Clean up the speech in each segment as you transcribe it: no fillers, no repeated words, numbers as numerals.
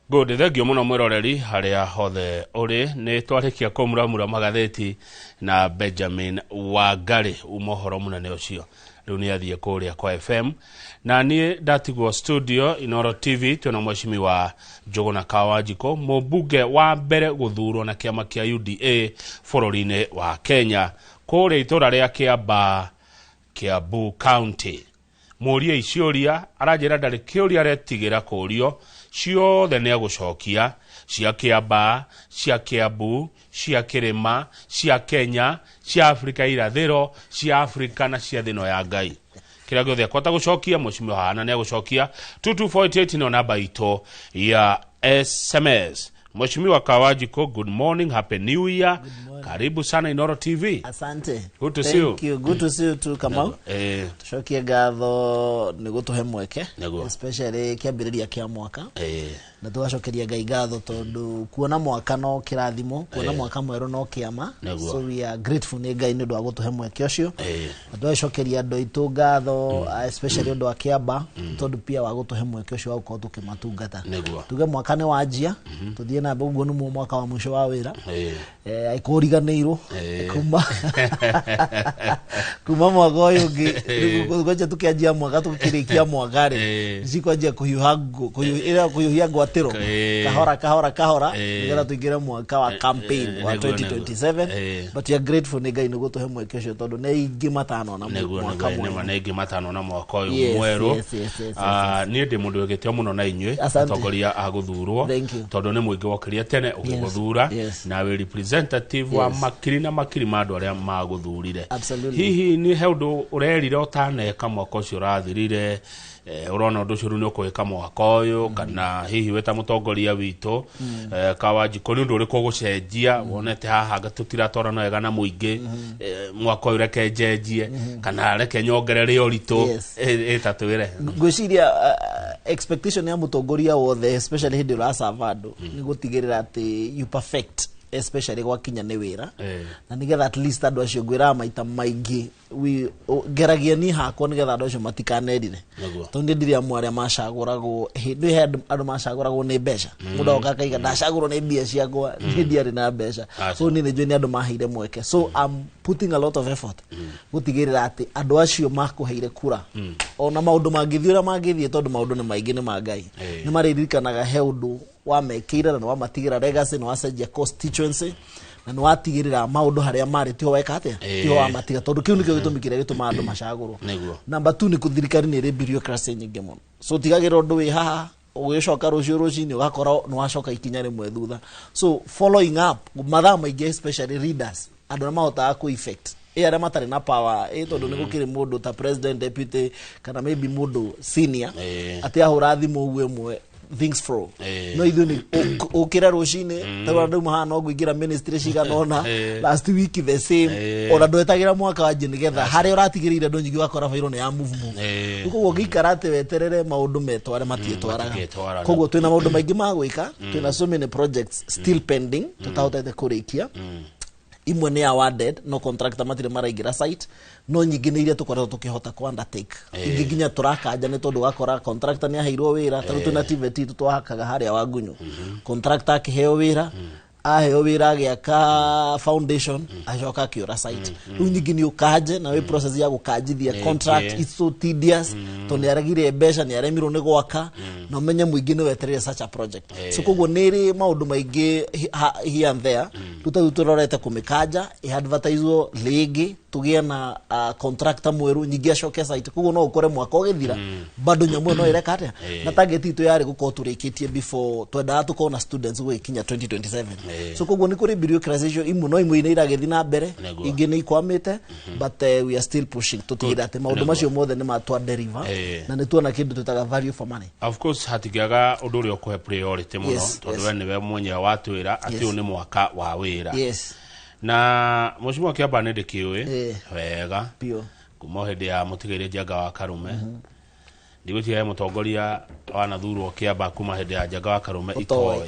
Good, thengio muno mwiroreri haria hothe uri ni twarikia kumuramura magatheti na Benjamin Wangari umohoro munene ucio riu ni athie kuria kwa FM na ni ndatigwo studio Inoro TV tuna mweshimi wa Njuguna Kawanjiko mubunge wa mbere guthurwo na kiama kia UDA fororine wa Kenya kuria itura ria Kiambu County. Muria icioria arajira ndari kiuria retigira kurio ciothe ne gucokia cia Kiamba, cia Kiambu, cia Kirima, cia Kenya, cia Afrika irathiro, cia Afrika na cia thino ya Ngai. Kira giothe akwata gucokia mweshimi hana ne gucokia 2248 no namba ito ya SMS. Mweshimiwa Kawanjiko, good morning, happy new year. Karibu sana Inoro TV. Asante. Good to see you. Thank you. Good to see you too, Kamau. Tushokie gatho nigutuhe mweke, especially kiambiriria kia mwaka. Na tuwacokeria Ngai gatho tondu kuona mwaka no kirathimo, kuona mwaka mweru no kiama. So we are grateful ni Ngai ni ndu agutuhe mweke ucio. Na tuwacokeria andu itu gatho, especially andu a Kiamba, tondu pia wagutuhe mweke ucio wa gukorwo tukimatungata. Tuge mwaka ni wanjia, tuthie na mbegu ni mwaka wa mwisho wa wira. Aikoriganeiro kuma mwaka uyu ngi ngoja tukianjia mwaka tukirikia mwaka ri cikwanjia kuyuhia ngwatiro kahora ngira tuingira mwaka wa campaign wa 2027 but we are grateful ni Ngai nigutuhe mweke ucio tondu ne ingi matano na mwaka mwe ne ingi matano na mwaka uyu mweru ni ndi mundu wegitio muno na inywe atongoria aguthurwo tondu ni mwingi wokiria tene uguthura na we representative wa makiri na makiri mandu aria maguthurire. Hihi ni heundu urerire utaneka mwaka ucio rathirire urona undu ucio ni ukuika mwaka uyu kana hihi weta mutongoria witu Kawanjiko ni undu uri kugucenjia wonete haha gatutiratorana wega na muingi mwaka uyu reke njenjie kana reke nyongerere uritu etatuire gwiciria expectation ya mutongoria wothe especially hindi urasavado ni gutigirira ati you perfect especially kwa kinya ni wira na nigetha at least andu acio ngwira maita maingi we geragia ni hakwa nigetha andu acio matikanerire tondu ndiria mwaria macaguragwo hindi andu macaguragwo ni mbeca mundu okakaiga ndacagurwo ni mbia ciakwa ndiari na mbeca so ni njwe ni andu maheire mweke so I'm putting a lot of effort gutigirira ati andu acio makuheire kura ona maundu mangithira mangithie tondu maundu ni maingi ni mangai ni maririkanaga he undu wamekira na wamatigira legacy na wacenjia constituency na watigirira maundu haria mari tio weka atia tio wamatiga tondu kiu nikio gitumikire gituma andu macagurwo number 2 ni kuthirikari ni bureaucracy nyingi muno so tigagira undu wi haha ugicoka rucio rucini ugakora no wacoka ikinya rimwe thutha so following up mathaa maingi especially leaders andu na mahota ku effect aria matari na power tondu ni gukiri mundu ta president deputy kana maybe mundu senior ati ahura thimu uwe mwe things flow no ithu ni ukira rucini tawa ndu mahana ogwingira ministry ciganona last week the same ona ndwetagira mwaka wa nigetha hari uratigirire ndu nyingi wakora fairo ne ya move kuko gikarate weterere maundu metware matietwaraga koguo twina maundu maingi magwika twina so many projects still pending tutahotete kurikia imwe ni awarded no contractor matire maraingira site no nyingi ni iria tukoretwo tukihota ku undertake ingi ginya turakanja ni tondu wakora contractor ni aheirwo wira taru tuna TVT tutwahakaga haria Wagunyu contractor akiheo wira aheo wira agiaka foundation ajoka kiura site nyingi ni ukaje na we process ya gukajithia contract is so tedious tondu aragire mbeca ni aremirwo ni gwaka no menye muingi ni weterere such a project so koguo niri maundu maingi here and there tuturorete kumikaja advertisewo ligi tugie na contractor mweru nyingi acoke site koguo no ukore mwaka ugithira bado nyamu no ireka atia na target itu yari gukorwo turikitie before twenda tukona students gwikinya 2027 so koguo ni kuri bureaucracy imwe no imwe iragithi na mbere ingi ni ikwamite but we are still pushing tutigire ati maundu macio mothe ni matwa deliver na ni tuona kindu tutaga value for money of course hatigaga undu uri okuhe priority muno tondu we niwe mwenye watwira ati ni mwaka wa wira na mweshimwa Kiamba nende kiwe wega pio kuma hindi ya mutigiria Njenga wa Karume ndigwitia ya mutongoria wanathurwo Kiamba kuma hindi ya Njenga wa Karume itoe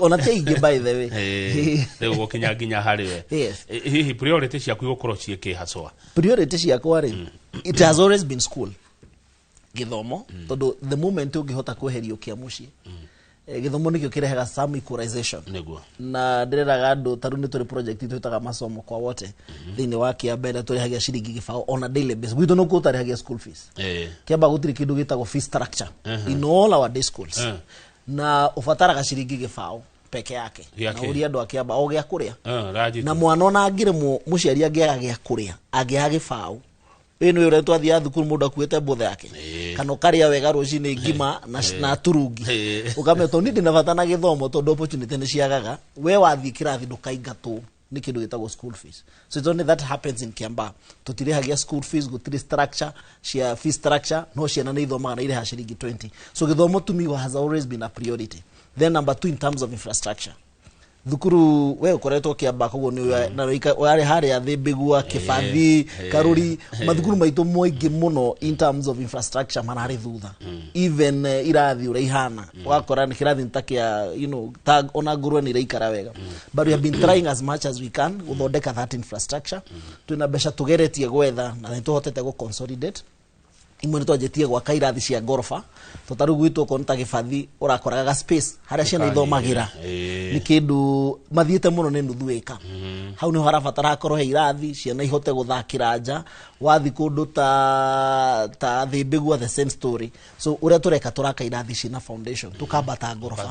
ona teige by the way leo gukinya ginya hariwe hihi priority ciaku igukorwo cieke haswa priority ciakwa ri it has always been school githomo tondu the moment ungihota kweherio kia muci githomo nikio kirehaga some equalization niguo na ndireraga andu taru ni turi project twitaga masomo kwa wote thini wa kiambere turihagia ciringi gibao on a daily basis gwitũ no kutarihagia school fees kiamba gutiri kindu gitagwo fee structure in all our day schools na ufataraga ciringi gibao peke yake na uri andu akiamba o gya kuria na mwana ona angire muciari angiaga gya kuria angiaga gibao eno yore twathia thukuru mundu akuete mbothe yake kana karia wega rucini ngima na turungi ukameto ndi na batana githomo tondu opportunity ni ciagaga we wathi kirathi ndukaingatwo ni kindu gitagwo school fees so it's only that happens in Kiambaa tutirihagia school fees gutiri structure cia fee structure no ciana ni ithomaga na ile ha ciringi 20 so githomo to me has always been a priority. Then number 2 in terms of infrastructure thukuru we ukoretwo Kiambaa koguo ni wari hari ya thibigua Kibathi Karuri mathukuru maitu moingi muno in terms of infrastructure manari thutha even irathi uraihana wakora ni kirathi ntakia tag ona ngurwe ni reikara wega but we have been trying as much as we can guthondeka that infrastructure twina besha tugeretie gwetha na nituhotete go consolidate imwe nitwajetie gwaka irathi cia ngorofa tutaru gwitwo konta Kibathi urakoraga space haria ciana ithomagira ni kindu mathiete muno ni nuthu eka hau ni harabatara korwo he irathi ciana ihote guthakira nja wathi kundu ta thibigua the same story so uria tureka turaka irathi cina foundation tukambata ngorofa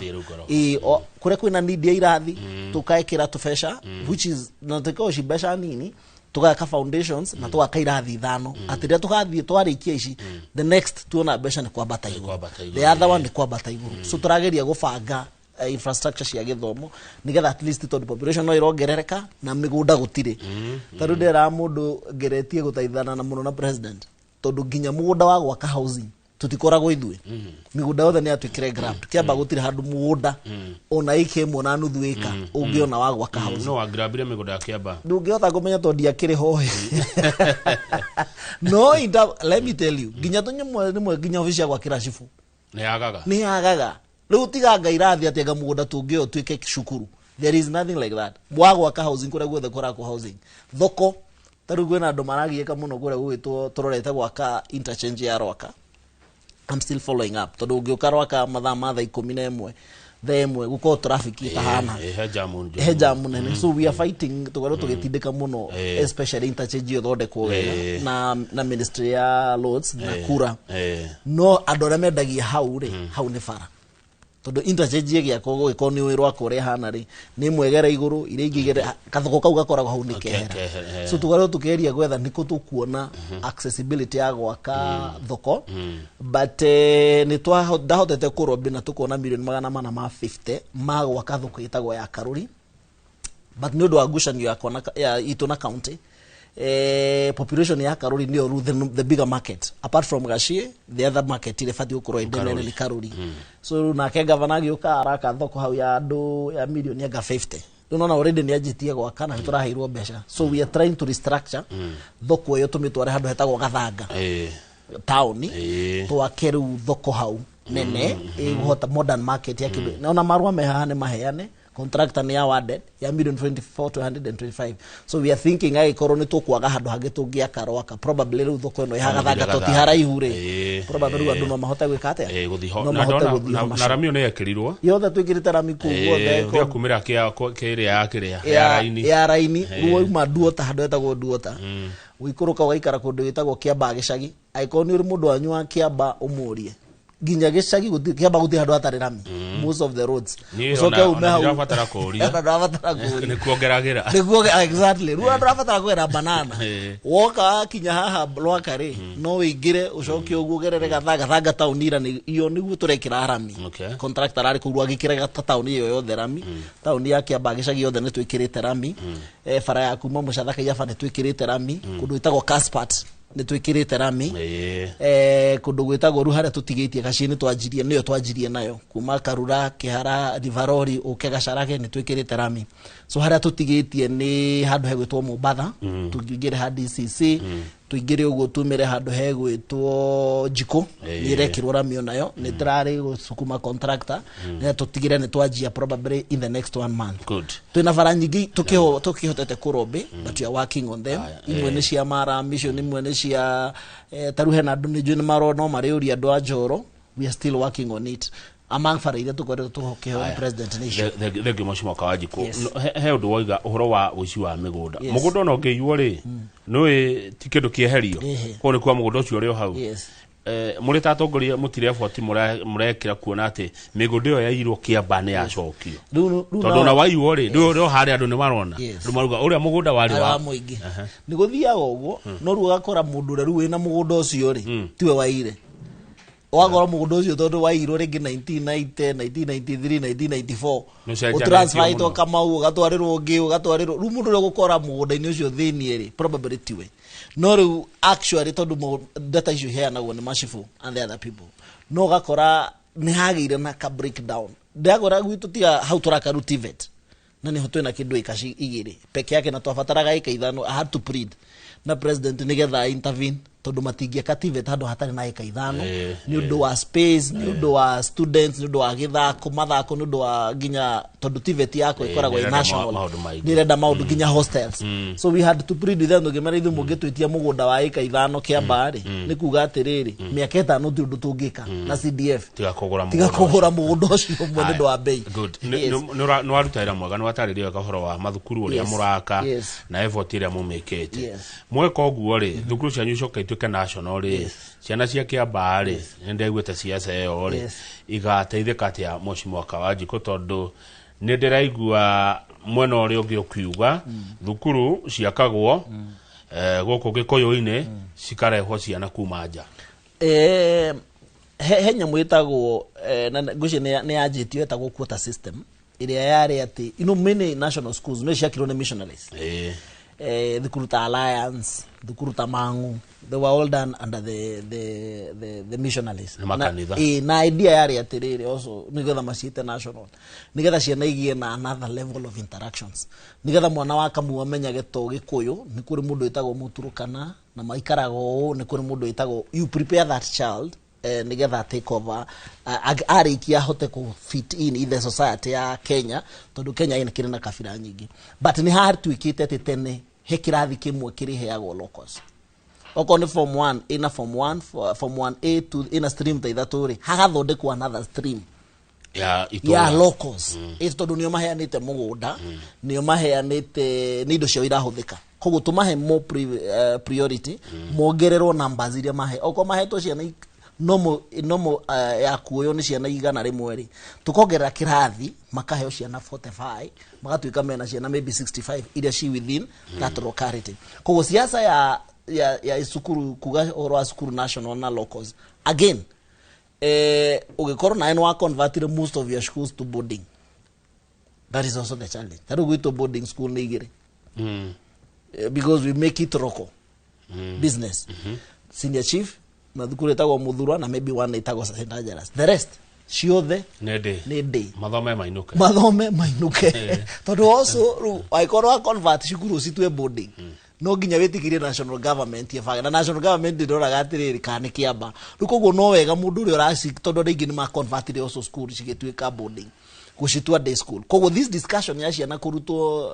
kuria kwina need ya irathi tukaekira tubesha which is not because besha nini tukaka foundations na tukaka irathi thano atiria tugathie twarikia ici the next tuona besha ni kwambata iguru the other one ni kwambata iguru so turageria gubanga infrastructure cia githomo nigetha at least to the population no irongerereka na migunda gutire taru ndera mundu ngeretie gutaithana na muno na president tondu nginya mugunda wa gwaka housing tutikoragwo ithue migunda yothe ni atwikire grant Kiambaa gutire handu mugunda ona ike mona nuthu eka ungiona wa gwaka housing no agrabire migunda ya Kiambaa ndungihota kumenya tondi akiri hohe no let me tell you nginya tunyemwe nimwe nginya ofisi ya gwakira cifu ni agaga riu tiganga irathi atega mugunda tungio twike cukuru there is nothing like that wa gwaka housing kuria guothe korako housing thoko taru gwena andu maragieka muno kuria gwitwo turorete gwaka interchange ya Rwaka. I'm still following up tondu ngiuka Rwaka mathaa ma 11 themwe guko traffic itahana hejamu nene so we are fighting tugaro tugitindika muno especially interchange yo thonde ko wega na ministry ya roads na kura no andore mendagia hau ni fara tondu interchange ya kogo ikoni wirwa kore hana ri ni mwegera iguru ire ingigere kathoko kau gakoragwo hau ni kehera so tugaro tukeria gwetha niko tukuona accessibility ya gwaka thoko but ni twahotete kurobi na tukuona milioni 450 ma gwaka thoko itagwo ya Karuri but ni undu wa ngucanio ya Ituna county population ya Karuri ni oru the bigger market apart from Gashie the other market ile fati ukoro endene ni Karuri so na ke governor gioka araka thoko hau ya andu ya milioni ya 50 tunaona already ni ajitie gwaka na turaheirwo besha so we are trying to restructure thoko yo tumitware handu hetagwo Gathanga town twakeru thoko hau nene guhota modern market ya kibe naona marwa mehane maheane contractor ni awarded ya million 24,225 so we are thinking ai koroni to kwaga handu hage tungiaka Rwaka probably ru thoko eno ya Gathanga totihara ihure probably andu no mahota gwikate guthiho na ramio ne yakirirwo yothe twikirite rami kuguo theko kumira kiria ya raini ruo maduo ta handu etagwo duota wikuruka waikara kundu gitagwo Kiambaa gicagi aikoni uri mundu anywa Kiambaa umurie ginya gicagi Kiambaa guti handu atari rami most of the roads ucoke umeha urabatara kuria ni kuongeragira exactly ruo urabatara kwera banana woka kinya haha Rwaka ri no wingire ucoke uguo gerere Gathanga town ira ni iyo niguo turekira rami contractor ari kurua gikire town iyo yothe rami town ya Kiambaa gicagi yothe ni twikirite rami fara ya kuma Mucathaka yafa ni twikirite rami kundu itagwo Caspat ni twikirite rami kundu gwitagwo ru haria tutigitie Gashini twanjirie niyo twanjirie nayo kuma Karura Kihara Rivarori uke Gacarage ni twikirite rami so haria tutigitie ni handu hegwitwo Mombatha tugigire ha DCC tuigire ugo tumire handu hegwitwo Jiko nirekirwo rami onayo ni trari gusukuma contractor ni tutigire ni twanjia probably in the next 1 month good twina fara nyingi tukihotete kurobe but we are working on them imwe ni cia mara mission imwe ni cia taruhe na andu ni juni maro no mari uri andu a Njoro we are still working on it among bara iria tukoretwo tuhokehwo ni president nation. Thank you Mheshimiwa Wanjiku. He undu waiga uhoro wa uici wa migunda. Mugunda no ngeiywo ri no ti kindu kieherio. Ko ni kwa mugunda ucio uri hau. Muri tatongoria mutire effort murekira kuona ati migunda iyo yairwo Kiamba ni yacokio. Tondu na waiywo ri ndio hari andu ni marona. Rumaruga uria mugunda wari wa muingi. Ni guthiaga uguo no ruga mundu riu wina mugunda ucio ri tiwe waire. Wagora mugunda ucio tondu wairwo ringi 1990 1993 1994 utransfer ito kama ugatwarirwo ungi ugatwarirwo ru mundu gukora mugunda-ini ucio thiini ri probably tiwe no ru actually tondu data issue here na wone Mashifu and the other people no gakora ni hagire na ka breakdown ndagora gwitu tia how turaka rutivet na ni hotwe na kindu ikashi igire peke yake na twafataraga ika ithano I had to plead na president nigetha intervene tondu matingia kativet handu hatari na ika ithano ni undu wa space ni undu wa students ni undu wa githako mathako ni undu wa ginya tondu tivet yako ikoragwo national ni renda maundu ginya hostels so we had to plead with them ngimera ithu mungitwitia mugunda wa ika ithano Kiamba ri ni kuga atiriri miaka 5 ti undu tungika na CDF tiga kugura mugunda ucio mwe ndu wa bei no waruta ira mwega no wataririo kahoro wa mathukuru uria muraka na effort iria mumekete mweko guo ri thukuru cia nyuco kaituke national ri ciana cia Kiamba ri ndegwete ciaca yo ri igateithika atia Mheshimiwa Wanjiku tondu ni ndiraigua mwena uri ungi ukiuga thukuru ciakagwo guku Gikuyu-ini cikarehwo ciana kuma nja henya mwitagwo na nguci ni ajitio etagwo quota system iria yari ati many national schools no ciakirwo ni missionaries thukuru ta Alliance thukuru ta Mangu they were all done under the missionaries na idea yari atiriri also nigetha maciite national nigetha ciana igie na another level of interactions nigetha mwana wa Kamau amenyage to Gikuyu ni kuri mundu etagwo Muturukana na maikarago ni kuri mundu etagwo you prepare that child nigetha take over arikia hote ku fit in the society ya Kenya tondu Kenya ina kirina kabira nyingi but ni hard to ikite tene he kirathi kimwe kiri heagwo locals oko ni form 1 ina form 1 form 1A to ina stream ta ithaturi hagathondekwo another stream ya locals tondu nio maheanite mugunda nio maheanite ni indo cio irahuthika koguo tumahe more priority mongererwo numbers iria mahe oko mahetwo ciana nomo ya kuoyo ni ciana igana rimwe ri tukongerera kirathi makaheo ciana 45 magatuika mena ciana maybe 65 iria she within that locality koguo siasa ya sukuru kuga oro sukuru national na locals again ugikorwo na wa convert most of your schools to boarding that is also the challenge that we go to boarding school ni igire because we make it local business senior chief na thukuru etagwo Muthurwa na maybe one etagwo St. Angelas the rest ciothe ni day mathome mainuke tondu also aikorwo convert cukuru citwe boarding no ginya wetikirie national government yefaga na national government ndoraga atiriri kana Kiamba rukoguo no wega mundu uri urasi tondu ringi ni ma convert also school cigituika boarding gucitua day school koguo this discussion ya ciana kurutwo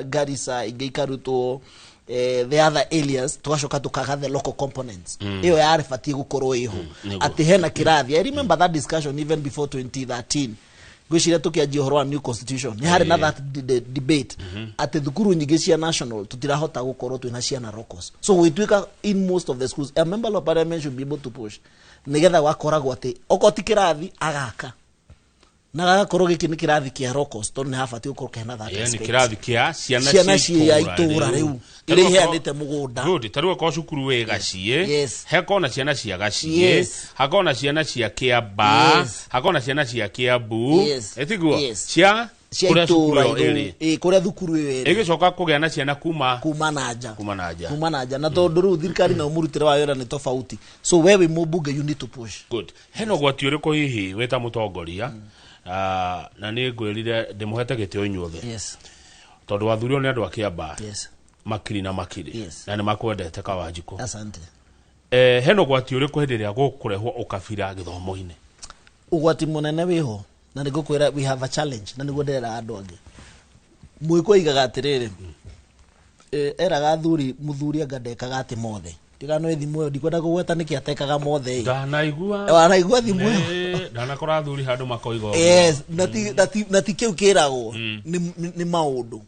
Garissa ingeikarutwo the other areas tugashoka tukaga the local components iyo yarifatie gukorwo iho ati hena kirathi I remember that discussion even before 2013 gwiciria tukianjia horo wa new constitution ni hari na that debate ati thukuru nyingi cia national tutirahota gukorwo twina ciana locals so we twika in most of the schools a member of parliament should be able to push nigetha wakoragwo ati okoti kirathi agaka na gagakorwo giki ni kirathi kia locals tondu ni habatie gukorwo kena that ni kirathi kia ciana cia itura riu iri heanite mugunda good taruo ko cukuru we gacie hekona ciana cia gacie hakona ciana cia Kiamba hakona ciana cia Kiambu etiguo cia kuria cukuru iri kuria thukuru iri igicoka kugia na ciana kuma nanja na tondu riu thirikari na umurutire wa wira ni tofauti so wewe mubunge you need to push good heno gwati uri ko hihi weta mutongoria na ni ngwirire ndimuhete gitio inyuothe tondu wathurio ni andu a Kiamba makiri na ni makwendete Wanjiku asante heno gwati uri ko hindiria gukurehwo ukabira githomo-ini ugwati munene wiho na nigukwira we have a challenge na nigundera andu angi mwiko igaga atiriri eraga muthuri angadekaga ati mothe tiga no thimu yo ndikwenda kugweta niki atekaga mothe ndanaigua thimu yo ndanakora thuri handu makoigo yes na ti kiu kiragwo ni maundu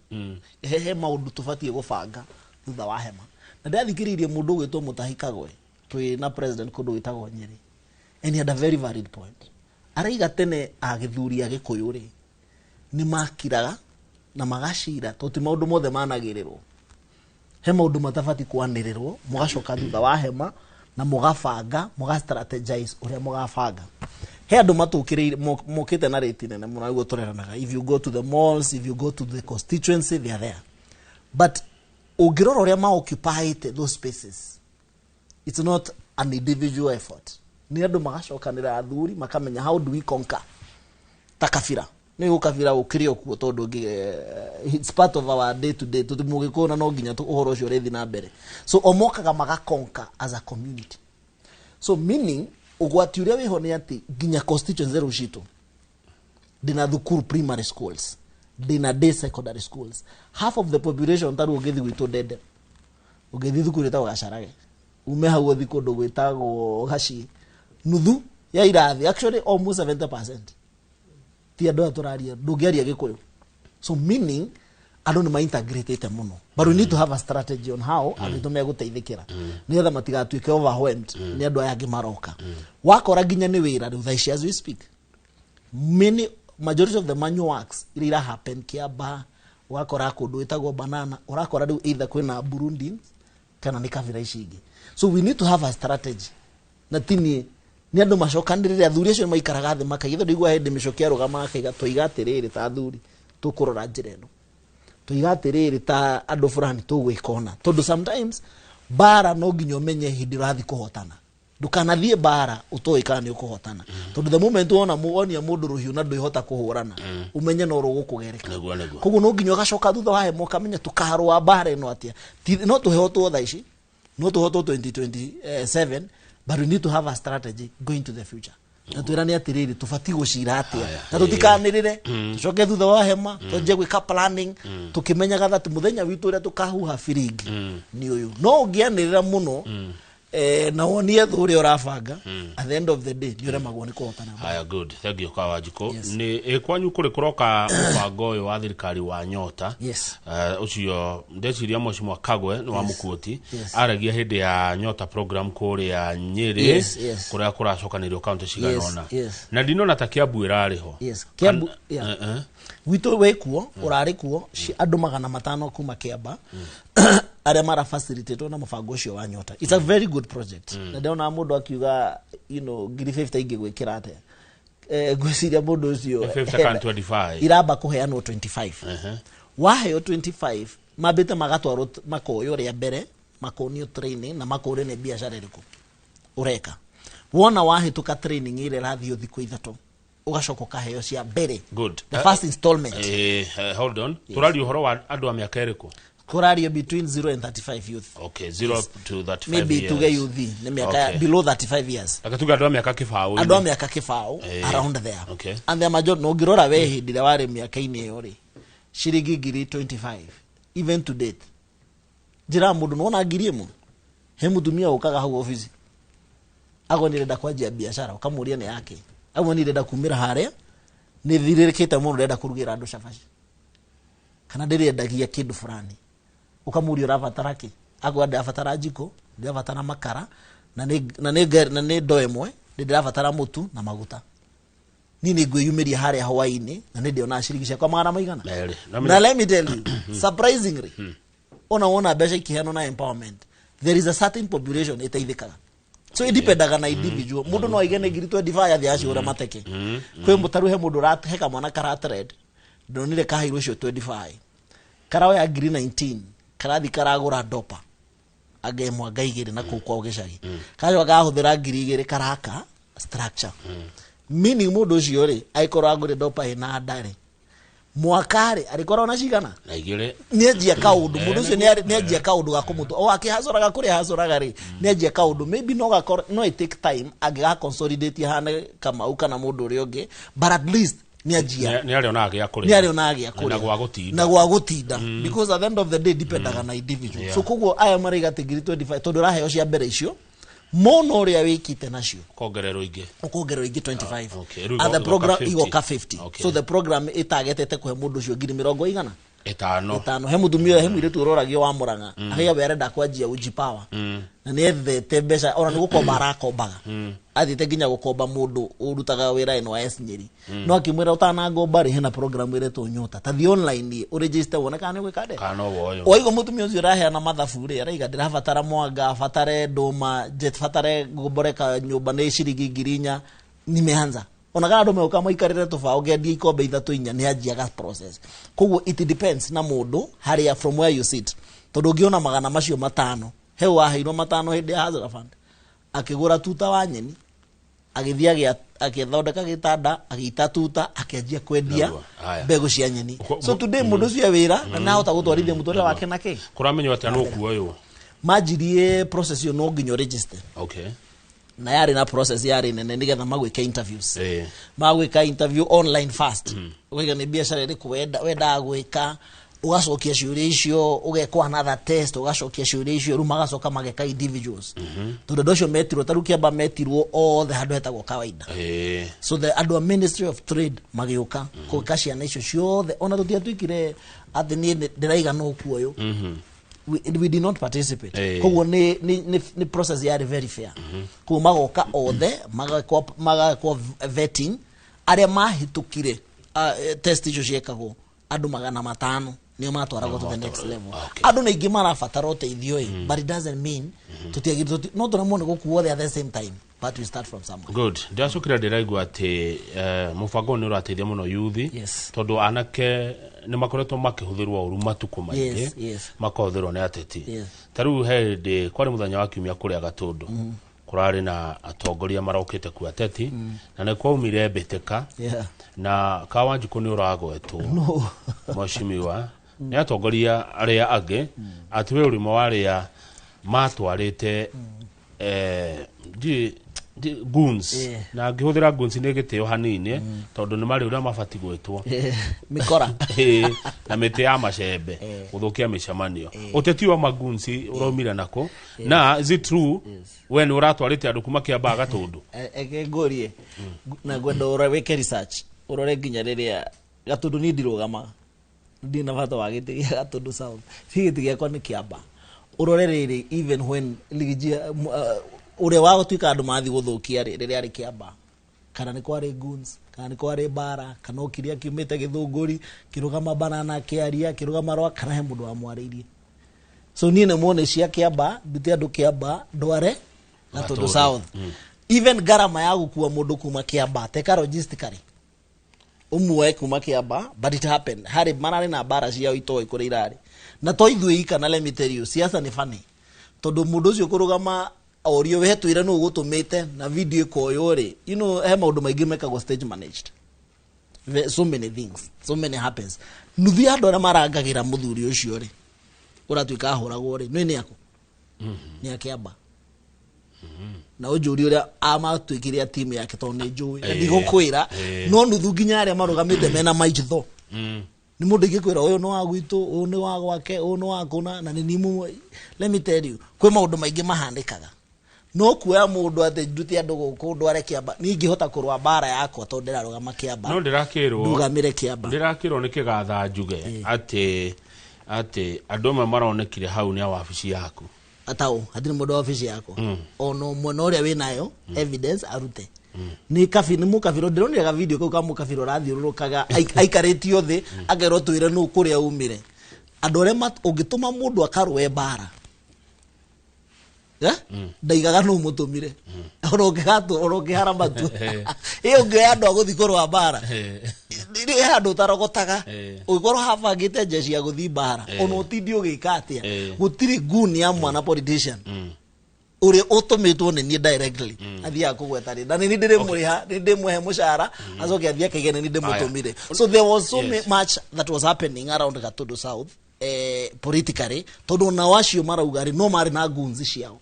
he maundu tubatie gubanga thutha wa hema na ndathikiririe mundu gwitwo Mutahikagwe twi na president kundu witagwo Nyeri and he had a very valid point araiga tene agithuri agikuyu ri ni makiraga na magacira toti maundu mothe managirirwo he maundu matabati kwanirirwo mugacoka thutha wa hema na mugabanga mugastrategize uria mugabanga he andu matukiriire mokite na rate nene muno guo tureranaga if you go to the malls if you go to the constituency they are there but ugirora uria ma occupy those spaces it's not an individual effort ni andu magacokanira athuri makamenya how do we conquer takafira ni ukafira ukirio kuo tondu it's part of our day to day tutimugikona no nginya uhoro ucio rethi na mbere so omokaga magakonka as a community so meaning ugwati uria wiho ni ati nginya constituency rushito dina thukuru primary schools dina day secondary schools half of the population taru ugethi gwitu dede ugethi thukuru ta Gacarage ume hau thi kundu gwitagwo Gaci nuthu ya irathi actually almost 70% ti andu aturaria ndungiaria gikuyu so meaning andu ni ma integrated muno but we need to have a strategy on how andu meguteithikira ni other matigatuike overwhelmed ni andu aya angi maroka wakora ginya ni wira riu thaici as we speak majority of the manual works ira happen Kiamba wakora kundu witagwo Banana urakora riu either kwina Burundi kana ni kavira icingi so we need to have a strategy na tini ni andu macokanirire athuri acio maikaraga thi makaigitho ndigwa hindi micokia rugama akaiga tuigatiriri ta athuri tukurora njira eno tuigatiriri ta andu fulani tugwikona tondu sometimes bara no nginyo menye hindi rathi kuhotana ndukanathie bara utoikana ni ukuhotana tondu the moment wona muonia mundu ruhiu na nduihota kuhurana umenye no rugukugereka koguo no nginyo gacoka thutha wa hemo kamenya tukarwa bara eno atia no tuhotwo thaici no tuhotwo 2027 but we need to have a strategy going to the future na twirani atiriri tufati gucira atia na tutikanirire tucoke thutha wa hema tuje gwika planning tukimenyaga that muthenya witu uria tukahuha firingi ni uyu no ungianirira muno na wonie thuri urabanga at the end of the day ni uremagwo ni kuhotana haya good thank you kwa Wanjiko ni ekwanyu kuri kuroka mubango uyu wa thirikari wa Nyota ucio ndeciria Mheshimiwa Kagwe ni wa Mukuoti aragia hindi ya Nyota program kuri ya Nyeri kuria kuracokanirwo county ciganona na ndinona ta Kiambu irariho Kiambu witu wekuo urari kuo andu 500 kuma Kiamba aria mara facilitate na mubango ucio wa Nyota it's a very good project na ndona mundu akiuga ngiri 50 ingi gwikira ate gwiciria mundu ucio 25 iramba kuheanwo 25 waheo 25 mabite magatwarwo makoyo ria mbere makonio training na makore ne biashara iriku ureka wona wahituka training ile rathio thiku ithatu ugacoka kaheo cia mbere good the first installment hold on turari uhoro wa andu a miaka iriku Korario between 0 and 35 youth. Okay, 0 to 35 maybe years. Maybe to get youth ne miaka below 35 years. Akatuga andu a miaka kifao. Andu a miaka kifao around there. Okay. And the major no girora we hindire ware miaka ine yo ri. Shiringi ngiri 25 even to date. Jira mundu no na ngiri mu. He mutumia ukaga hau office. Ago ni renda kwanjia biashara ukamuria ne yake. Ago ni renda kumira hare. Ni thiririkite mundu renda kurugira andu shafashi. Kana ndirendagia kindu fulani. Ukamuria urabatara ki agwanda abatara jiko ndirabatara makara na ne ndoemwe ndirabatara mutu na maguta nini gwiyumiria haria Hawaii na ndiona ashirikisha kwa magana maigana na let me tell you surprisingly ona besha ikiheano na empowerment there is a certain population itaithikaga so it dependaga na individual mundu no aigene ngiri 25 yathi acio ura mateke kwe mutaruhe mundu rateka mwana karated ndonire kahiru cio 25 karawe ya ngiri 19 karathi karagura dopa agemwa ngaigire na kukwa ugicagi kajo gahuthira ngiri igire karaka structure meaning mundu ucio ri aikoro agure dopa ina ndare mwakare arikora na cigana na igire nienjia kaundu mundu ucio nienjia kaundu gakumutu o akihacuraga kuri hacuraga ri nienjia kaundu maybe no it take time agiga consolidate hane kama uka na mundu uri ungi but at least ni ajia ni ari onaga ya kuri na gwa gutinda because at the end of the day dependaga na individual so koguo aya mari gatigiri 25 tondu raheo cia mbere icio mono ria wikite nacio kongerero ingi 25 and the program igoka 50 so the program itagetete kuhe mundu ucio ngiri 100 itano he mutumia he mwire tu uroragio wa Murang'a agia werenda kwanjia uji power na ni ethete mbeca ona ni gukomba arakombaga athite nginya gukomba mundu urutaga wira NYS Nyeri no akimwira utanangomba ri hena program ire to nyota ta the online uregister wona kana gwe kade kana woyo oigo mutumia ucio rahe na mathabu ri araiga ndirabatara mwanga fatare nduma jet fatare gomboreka nyumba ni ciringi ngirinya nimeanza ona kana ndome ukama ikarire tofao gendi ikombe ithatu inya ni ajiaga process koguo it depends na mundu haria from where you sit tondu ngiona magana macio matano he waheirwo matano hindi ya hazard fund akigura tuta wa nyeni agithia akithondeka gitanda agita tuta akianjia kwendia mbegu cia nyeni so today mundu cia wira na nahota gutwarithia mutore wake nake kuramenyo ati anokuo uyu majirie process yo no nginyo register na yari na process yari nene nigetha magwika interviews magwika interview online fast ugiga ni biashara iri wenda gwika ugacokia ciuria icio ugekwa another test ugacokia ciuria icio ruma gacoka mageka individuals tondu ndocio metirwo taru kiamba metirwo all the handu hetagwo kawaida so the andu Ministry of Trade magiuka kuka ciana icio ciothe ona tutia twikire ati ni ndiraiga no kuoyo we did not participate koguo ni process yari very fair koguo magoka othe magakwa vetting aria mahitukire test icio ciekagwo andu 500 nio matwaragwo to the next level andu na ingi marabatara uteithio but it doesn't mean tutiagirwo no turamone gukuo at the same time but we start from somewhere good ndacukira ndiraigwa ati mubango ni urateithia muno youth tondu anake ni makoretwo makihuthirwo uru matuko maingi makothirwo ni ateti taru hende kwari muthanya wa kiumia kuria Gatundu kurari na atongoria marokete ku ateti na ne kwaumire mbeteka na Kawanjuku ni uragwetwo mwashimiwa ni atongoria aria ange atiwe urimo waria matwarite goons na ngihuthira goons ni giteo hanini tondu ni mari uria mabati gwetwo mikora na mete ya macembe guthukia micemanio uteti wa magoons uromira nako na is it true when uratwarite andu kuma Kiamba Gatundu ege ngorie na gwenda uraweke research urore nginya riria Gatundu ni ndirugama ndina bata wa giti gia Gatundu South giti giakwa ni Kiamba urore riri even when ligijia ure wao tuika andu mathi guthukia riria ari Kiamba kana ni kwari goons kana ni kwari bara kana ukiria kiumite Githunguri kirugama banana kiaria kirugama rwa kana he mundu wa mwaririe so ni ne muone cia Kiamba biti andu Kiamba ndware Gatundu South even garama ya gukua mundu kuma Kiamba teka logistically umwe kuma Kiamba but it happened hari manari na bara cia itoi kuri irari na to ithui kana let me tell you siasa ni funny tondu mundu ucio kurugama audio wetwire no gutumite na video ikoyo ri you know he maundu maingi mekagwo stage managed so many things so many happens nuthi andu ara marangagira muthuri ucio ri uratuika ahuragwo ri ni ako ni Akiamba na ujuri uria amatwikire timu yake to ni njui ndigukwira no nuthu nginya aria marugamite mena maitho ni mundu ngikwira uyu no wagwitu uyu ni wa gwake uyu no wakuna na ni nimu let me tell you kwe maundu maingi mahandikaga no kuya mundu ate nduti andu guku ndware Kiamba ni ngihota kurwa bara yakwa to ndirarugama Kiamba no ndirakirwo ndugamire Kiamba ndirakirwo ni kigatha njuge ati andu maronekire hau ni wabici yaku atao hadini mundu wa ofisi yako ono mwana uria winayo evidence arute ni kafi ni mukafiro ndironire ga video kau kamu kafiro rathiurukaga aikaretio thi agero twire no kuria umire andu aria ungituma mundu akarwe bara ndaigaga no mutumire oroge harambatu iyo nge andu aguthikorwa bara ni andu tarogotaga ugikorwo habangite jeshi ya guthi bara ono tindi ugikatia gutiri guni ya mwana politician uri utumitwo ni ni directly athia kugwetari na ni ndire muriha ni ndimwe mushara azoke athia kigene ni ndimutumire so there was so much that was happening around Gatundu South politically tondu na wacio maraugari no mari na gunzi ciao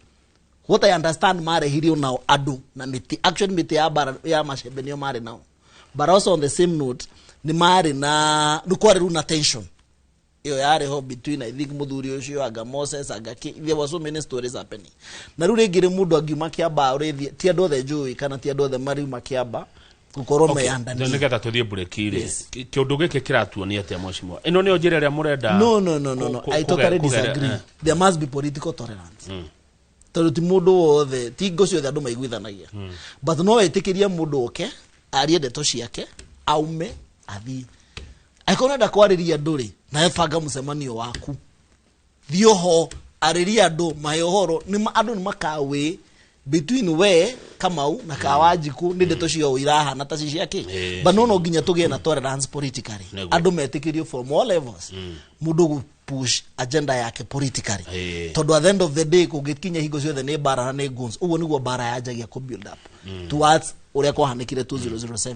what I understand mare hirio now adu na miti actually miti ya bara ya macembe nio mare nao but also on the same note ni mari na nukwari na tension iyo yari ho between I think muthuri ucio anga Moses anga there was so many stories happening na riu ringire mundu angiuma kiamba urithi ti andu othe njui kana ti andu othe mari makiamba gukorwo meyandani nigeta tuthie bureki kiundu giki kiratuonia atia mwashimwa ino ni njira ria murenda no I totally disagree there must be political tolerance tondu ti mundu wothe ti ngocio othe andu maiguithanagia but no etikiria mundu oke arie ndeto ciake aume athi aikona ndakwariria nduri na ebanga mucemanio waku thioho ariria andu mayohoro ni andu ni makawe between we Kamau na Kawanjiku ni ndeto cio iraha na taci ciake but no nginya tugie na tolerance politically andu metikirio from all levels mundu gu push agenda yake politically tondu at the end of the day kugikinya hingo ciothe ni bara na ni guns uguo niguo bara yajagia ku build up towards uria kwahanikire 2007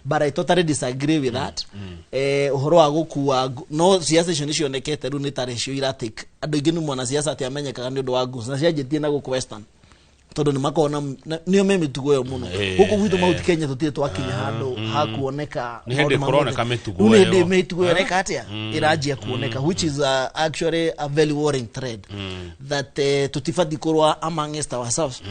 but I totally disagree with that uhoro wa gukua no siasa icio nicionekete ru ni tarecio iratik andu ingi ni mwana siasa ati amenyekaga ni undu wa guns na cianjitie na guku western tondu ni makona niyo memitugo yo muno guku gwitu mauti Kenya tutire twakinya handu hakuoneka ni hindi kuroneka mitugo yo ni hindi mitugo yo reka atia irajia kuoneka which is actually a very worrying trend that tutifati kurwa amongst ourselves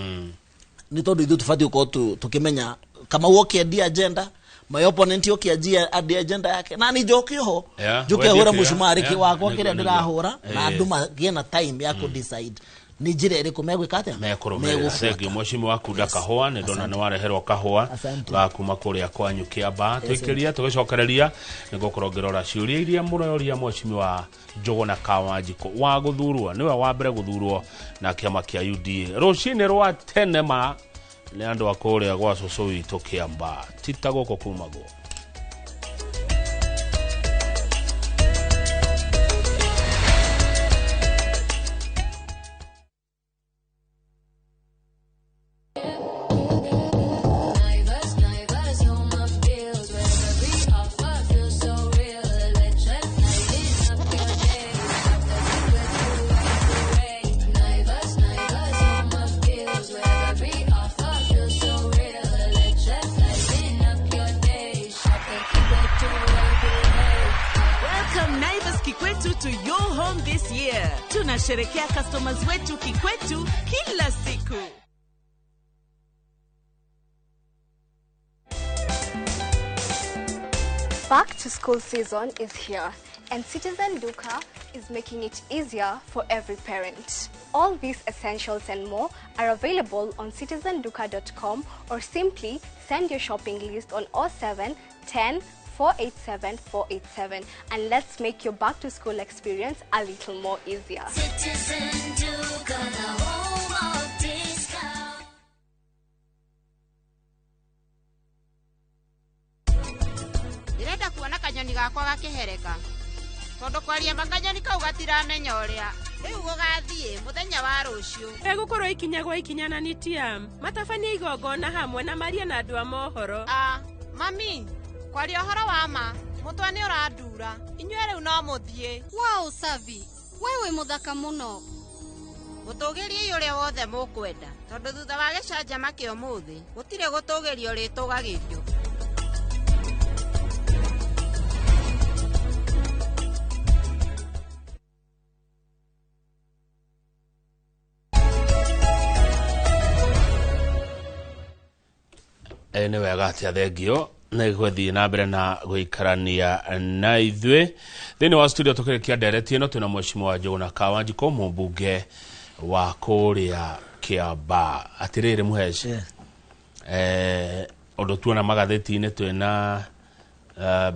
ni tondu ithu tufati uko tukimenya kama woke di agenda my opponent yoke agenda yake na ni joke ho joke hora mushumari ki wako kire ndirahura na andu magiena time ya ku decide ni njira iri kumegwika atia mekurumira thengio mwashimwa waku ndakahwa ni ndona ni wareherwo kahwa gakuma kuria kwanyu Kiamba twikiria tugicokereria ni gukurongera ciuria iria muroria mwashimwa wa Njuguna Kawanjiku wa guthurwo niwe wa mbere guthurwo na kiama kia UDA rucini rwa tenema ni andu akuria gwa cucu witu Kiamba tita guko kumago Tunasherekea customers wetu kikwetu kila siku. Back to school season is here and Citizen Duka is making it easier for every parent. All these essentials and more are available on citizenduka.com or simply send your shopping list on 07 10 487 487 and let's make your back to school experience a little more easier. Citizen Duka, the home of discount. Direnda kuona kanyoni gakwa gakihereka. Tondu kwaria makanyoni kau gatiramenya uria. Riu gugathie muthenya wa rucio. Egukorwo ikinyagwa ikinyana ni tiam. Matabania igongona hamwe na maria na andu a mohoro. Mami, kwaria horo wa ma. Mutwe ni urandura. Inywe riu no muthie. Wow, Savi. Wewe muthaka muno. Gutugiria uria wothe mukwenda. Tondu thutha wa gicanjama ki umuthi, gutire gutugiria uri tugagirio. ni wega atia thengio na gwethi na mbere na guikarania na ithwe thini wa studio tukirikia ndereti ino tuna mweshimwa wa Njuguna Kawanjiku mumbunge wa kuria Kiamba atiriri muheci undu tuona magatheti-ini twina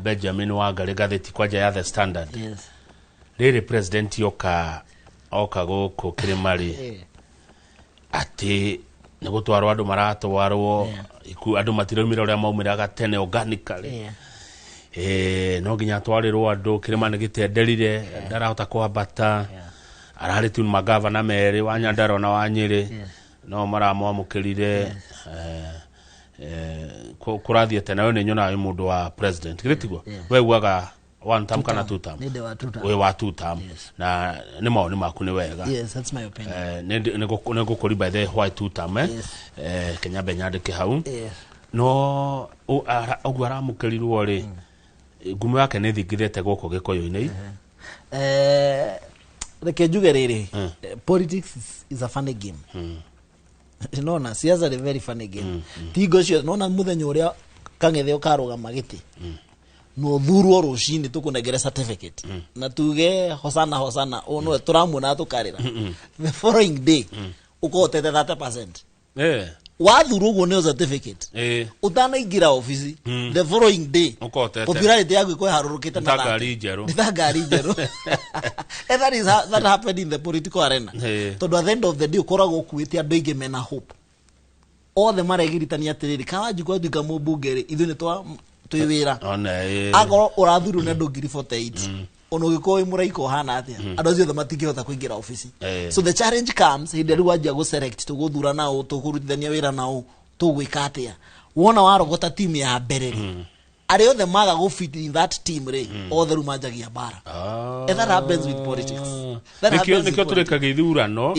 Benjamin Wangari gatheti kwanja ya The Standard riri president oka guku Kirimari ati ni gutwarwo andu maratwarwo iku andu matiromira uria maumiraga tene organically no nginya twarirwo andu Kirimani gitenderire ndarahota kwambata arari tu magavana meri wa Nyandarua na wa Nyeri no maramwamukirire kurathie tena we ni nyona mundu wa president gitiguo we uaga one term kana two term we wa two term na ni maoni maku ni wega yes that's my opinion ne go kori by the white two term Kenya benyade ke hau no ogwo aramukerirwo ri ngumo yake nä thingithete gå kå gä kå yå-inä reke njuge rĩrĩ politics is a funny game nona siasa ni very funny game tigo cio nona muthenya uria kang'ethe ukarugama giti no thurwo rucini tukunengere certificate na tuge hosana ono turamuna tukarira the following day ukotete 30% wathurwo guo ne certificate utanaingira office the following day popularity yaku iko harurukite na ngari njeru and that happened in the political arena tondu at the end of the day ukoragwo kuitia andu aingi mena hope othe maregiritania atiriri kawanji kwa duka mubungere ithu ni twi wira agoro urathuru na ndungiri 48 ono gikoi muraiko hana atia andu acio othe matingihota kuingira office so the challenge comes hindi riu wajia go select tuguthura nao tukurutithania wira nao tugwika atia wona warogota team ya mbere ari othe maga go fit in that team re othe ru manjagia bara and that happens with politics nikio turekaga ithurano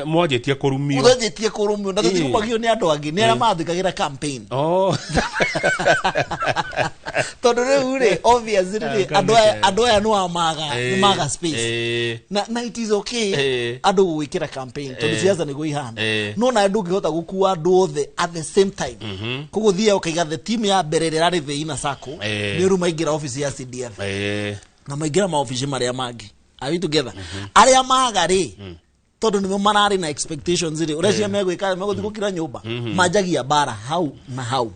mwajetie kurumio na tutigumagio ni andu angi ni ara mathikagira campaign tondu riu ri obviously andu aya no maga space na it is okay andu gwikira campaign tondu siasa ni guihana no na andu ngihota gukua andu othe at the same time kuguthia ukaiga the team ya mbere rari theina sako ni ru maingira office ya CDF na maingira ma office maria mangi are we together aria maga ri tondu nimo marari na expectations ri urecia megwika meguthikukira nyumba manjagia bara how na how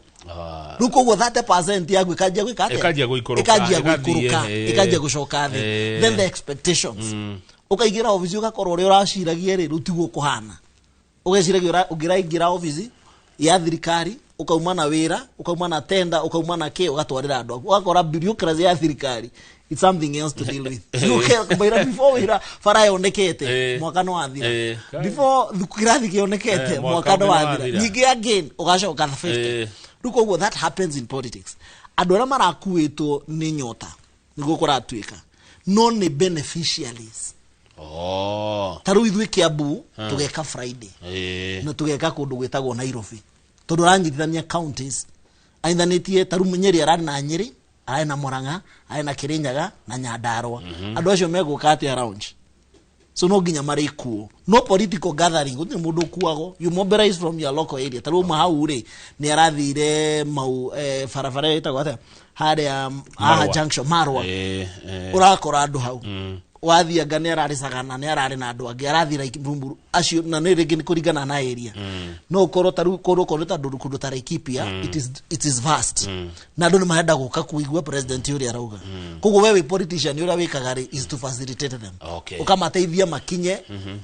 ruko go 30% yagu ikajia gwika atia ikajia guikuruka ikajia gucoka thi then the expectations ukaigira office ugakorwo uri uraciragia ri rutigo kuhana ugeciragia ungiraingira office ya thirikari ukauma na wira ukauma na tenda ukauma na ke ugatwarira andu ugakora bureaucracy ya thirikari it's something else to deal with kubaira before wira fara yonekete mwaka no athira before thukirathi kionekete mwaka no athira nyingi again ugacoka 50 ruko go that happens in politics andu ara marakuitwo ni nyota niguo kuratuika no ni beneficiaries taru ithui Kiambu tugeka Friday na tugeka kundu gwitagwo Nairobi tondu ranyitithania counties aithanitie taru Nyeri arari na Nyeri ari na Murang'a ari na Kirinyaga na Nyandarua andu acio meguka ati around so no ginya marikuo no political gathering uti mundu kuago you mobilize from your local area taru mahau ri ni arathire mau farafara itagwo ati hari junction Marwa urakora andu hau wathia ngane ararisagana ne arari na andu angi arathira ibumburu acio na ne ringi kuringana na area no koro taru koro ta ndu kundu ta Laikipia it is vast na andu ni mahenda guka kuigua president yuri arauga kugo wewe politician yuri wikaga ri is to facilitate them ukamateithia makinye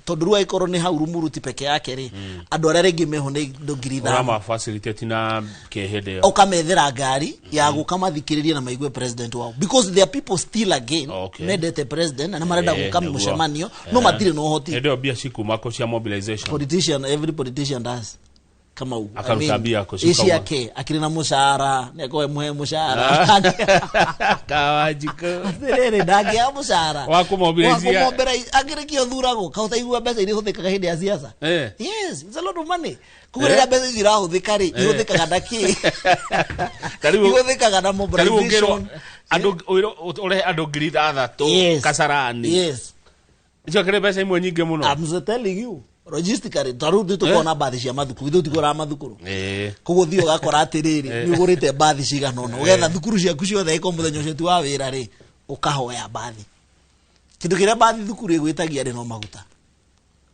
tondu ruwa ikoro ni hau rumuruti peke yake ri andu arĩa ringi meho ni ndungiritha urama facilitate na kehede yo ukamethera ngari ya guka mathikiririe na maigue president wao because there are people still again mendete president na marenda guka mushamanio no matire no hoti ndio bia siku mako cia mobilization politician every politician does kama u akarutabia ko siku isi yake akirina mushara neko muhe mushara kawajiko rere ndagi ya mushara wako mobilizia akirikio thurago kauta igua mbeca iri huthikaga hindi ya siasa yes it's a lot of money kugurira mbeca ira huthikari ihuthikaga ndaki karibu ihuthikaga na mobilization andu ore andu ngiri 3 kasarani yes icio kire mbeca imwe nyingi muno I'm telling you logistically taruthi tukona bathi cia mathukuru ithu tigora mathukuru kuguthio gakora atiriri ni ugurite bathi cigana no ugetha thukuru ciaku ciothe iko muthenya ucio tu wa wira ri ukahoya bathi kindu kiria bathi thukuru igwitagia ri no maguta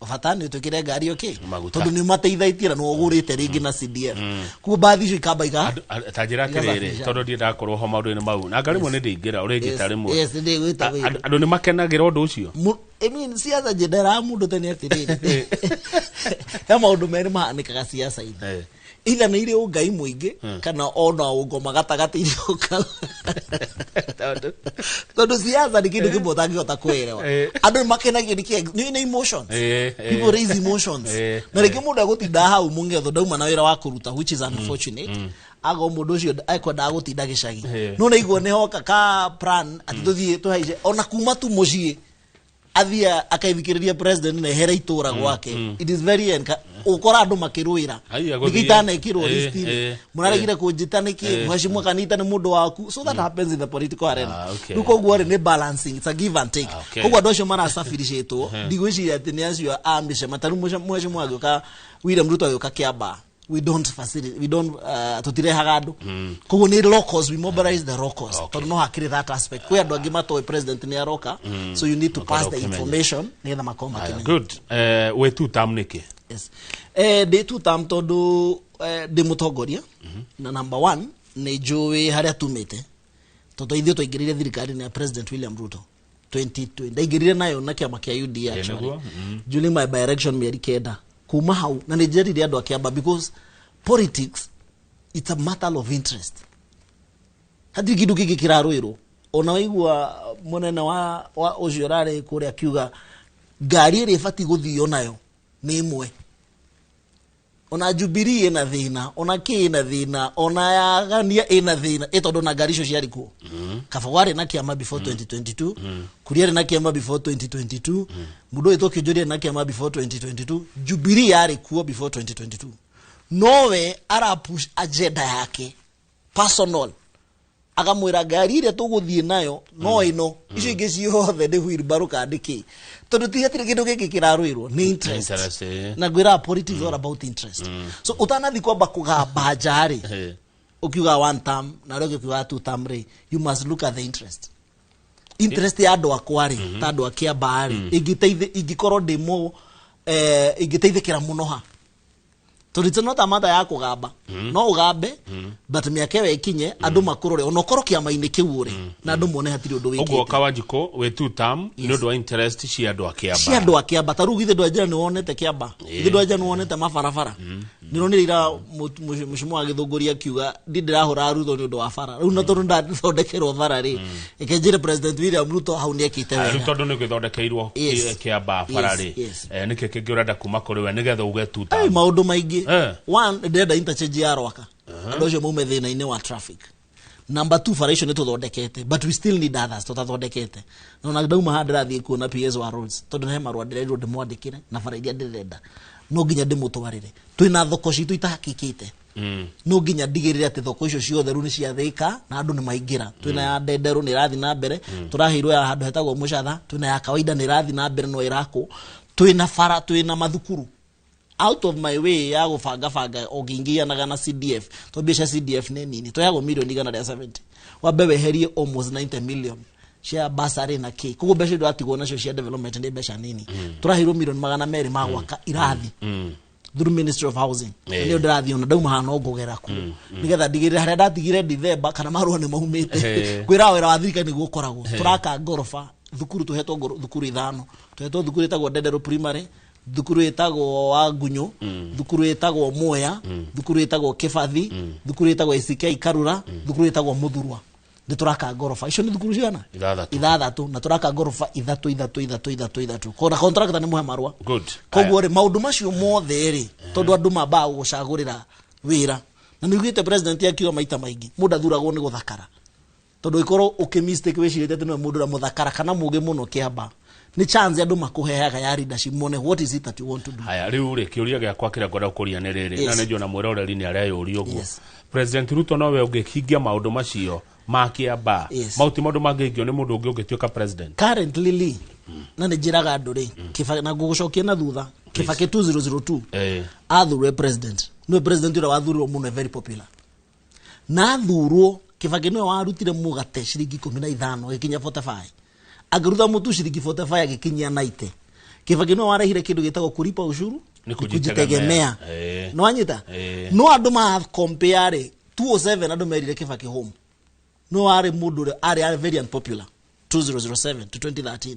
ofatani tukire ngari okay tondu ni mateithaitie no ugurite ringi na CDF ku bathi cio ikambaiga tajira kiriri tondu ndi ndakorwo ho maundu ni mau na ngari mo ni ndingira urigita rimwe yes ndi gwita wira andu ni makenagira undu ucio I mean siasa jedera mundu tene atiriri ya maundu meri mahanikaga siasa ine ila ni ile ugai muingi kana ona ugoma gatagati ile uka tondu siasa ni kindu kimwe utangihota kuelewa andu makenagio ni emotions people raise emotions na reke mundu agutinda hau mungetho ndauma na wira wa kuruta which is unfortunate ago mundu ucio aikwenda gutinda gicagi no na igwo ne hoka ka plan ati tuthie tuhaice ona kuma tu mucii athia akaithikiriria president na hera itura gwake. It is very ukora andu makiruira nikitana ikirwo listini munaregire kunjitaniki mheshimiwa kanita ni mundu waku, so that happens in the political arena. Duko gwore ni balancing, it's a give and take. Kogwa docio mara safirishetwo ndigwici ati ni acio ambice mataru mheshimiwa agioka William Ruto agioka Kiamba. We don't facilitate, we don't tutirehaga andu koguo ni locals, we mobilize the locals to no hakiri that aspect kwa andu angi matoe president ni aroka, so you need to pass the information nigetha makoma kimenya. Good. We two term niki? Yes. De two term tondu de mutongoria na number 1 ni jowe haria tumite tondu ithio twaingirire thirikari ni president William Ruto 2020 ndaingirire nayo na kiama kia UDA actually during my by-election mieri kenda kuma hau na nijerire andu akiamba, because politics it's a matter of interest. Hadi kidu kiki kiraruirwo ona waigua munene wa uciorare kuria kiuga ngari iri fati guthio nayo ni imwe, ona Jubilee ina thina, ona ki ina thina, ona yagania ina thina itondo na ngari icio ciari kuo. Kafawari na kiama before 2022 kuriere na kiama before 2022 mudo itoke jodi na kiama before 2022 Jubilee yari kuo before 2022. Nowe ara push agenda yake personal akamwira ngari ile tuguthie nayo no ino icio ingi ciothe ndi wheelbarrow kandiki tondu tihetire kindu giki kiraruirwo ni interest na gwira politics all about interest. So utanathi kwamba kugamba njari ukiuga one term na rege ukiuga two term ri, you must look at the interest ya andu akwari ta andu akia bari ingikorwo ndimo ingiteithikira muno ha tondu it's not a matter ya kugamba no ugambe but miaka we kinye andu makurore ona okoro kiama-ini kiu ri na andu mone hatiri undu wiki ugo Kawanjiko we two term ni undu wa interest cia andu akiamba, cia andu akiamba taru githe ndwajira ni wonete Kiamba githe ndwajira ni wonete mabarabara ni ronire ira mushimu agithunguria kiuga ndirahura Ruto ni undu wa bara riu na tondu ndathondekerwo bara ri ikenjire president William Ruto hau ni ekite wega tondu ni gwithondekeirwo Kiamba bara ri niki kingi urenda kuma kuri we nigetha uge two term maundu maingi. One, ndenda interchange ya Rwaka andu cio maume thina-ini wa traffic. Number 2, bara icio ni tuthondekete but we still need others tutathondekete na ndauma handira thie kuona PS wa roads tondu he marwa ndirerwo ndimwandikire na bara iria ndirenda no nginya ndimutwarire twina thoko citu itahakikite no nginya ndigirire ati thoko icio ciothe ru ni ciathika na andu ni maingira twina ya ndenderu ni rathi na mbere turahirwo ya handu hetagwo Mucatha twina ya kawaida ni rathi na mbere no irako twina bara twina mathukuru out of my way ya gubanga ogingianaga na CDF to bisha CDF ne nini to yago milioni 170 wabewe herie almost 90 million share basari na ki kugo besha ndo atigwo nacio cia development ndi besha nini turahirwo milioni 200 magwaka irathi through Ministry of Housing ndio ndirathi ona ndauma hana ngogera ku nigetha ndigirire haria ndatigire December kana marua ni maumite kwira wira wa thirikari niguo koragwo turaka ngorofa thukuru tuhetwo thukuru 5 tuhetwo thukuru etagwo Ndenderu primary, thukuru etagwo wa Gunyo, thukuru etagwo Moya, thukuru etagwo Kibathi, thukuru etagwo ICK Karura, thukuru etagwo Muthurwa. Ndituraka ngorofa icio ni thukuru ciana ithathatu na turaka ngorofa ithatu kona contractor ni muhe marua koguo ri maundu macio mothe ri tondu andu mamba gucagurira wira na niguite president akiwa maita maingi mundu athuragwo ni guthakara tondu ikorwo ukimistake wicirite ati no mundu ra muthakara kana muge muno Kiamba ni chance andu makuheaga ya leadership mone what is it that you want to do. Haya riu ri kiuria giakwa kira ngoda kuria ni riri na njo na mwirore rini aria yuri uguo President Ruto nowe ungihingia maundu macio ma Kiamba mauti maundu mangigio ni mundu ungi ungituika president currently na njiraga andu ri Kibaki na gugucokia na thutha Kibaki 2002 athurwe president no president ura wathurwo muno very popular na thurwo Kibaki no warutire mugate ciringi 15 gikinya 45 agirutha mutu ciringi 45 agikinyia 90 Kibaki no warehire kindu gitagwo kulipa ushuru ni kujitegemea no anyita no andu ma compare 207 andu merire Kibaki home no are mundu are very unpopular 2007 to 2013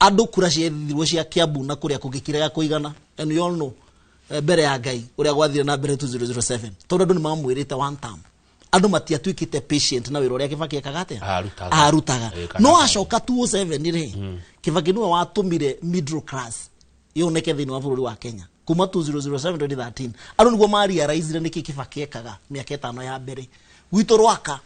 andu kura ciethirwo cia Kiambu na kuria kugikirega kuigana and you all know bere ya Ngai uria gwathire na bere 2007 tondu andu ni mamwirite one term andu matiatwikite patient na wira uria Kibaki ekagate arutaga no acoka 207 ri Kibaki niwe watumire middle class yoneke thini wa bururi wa Kenya kuma 2007 2013 andu niguo mari realize niki Kibaki ekaga miaka 5 ya mbere gwito Rwaka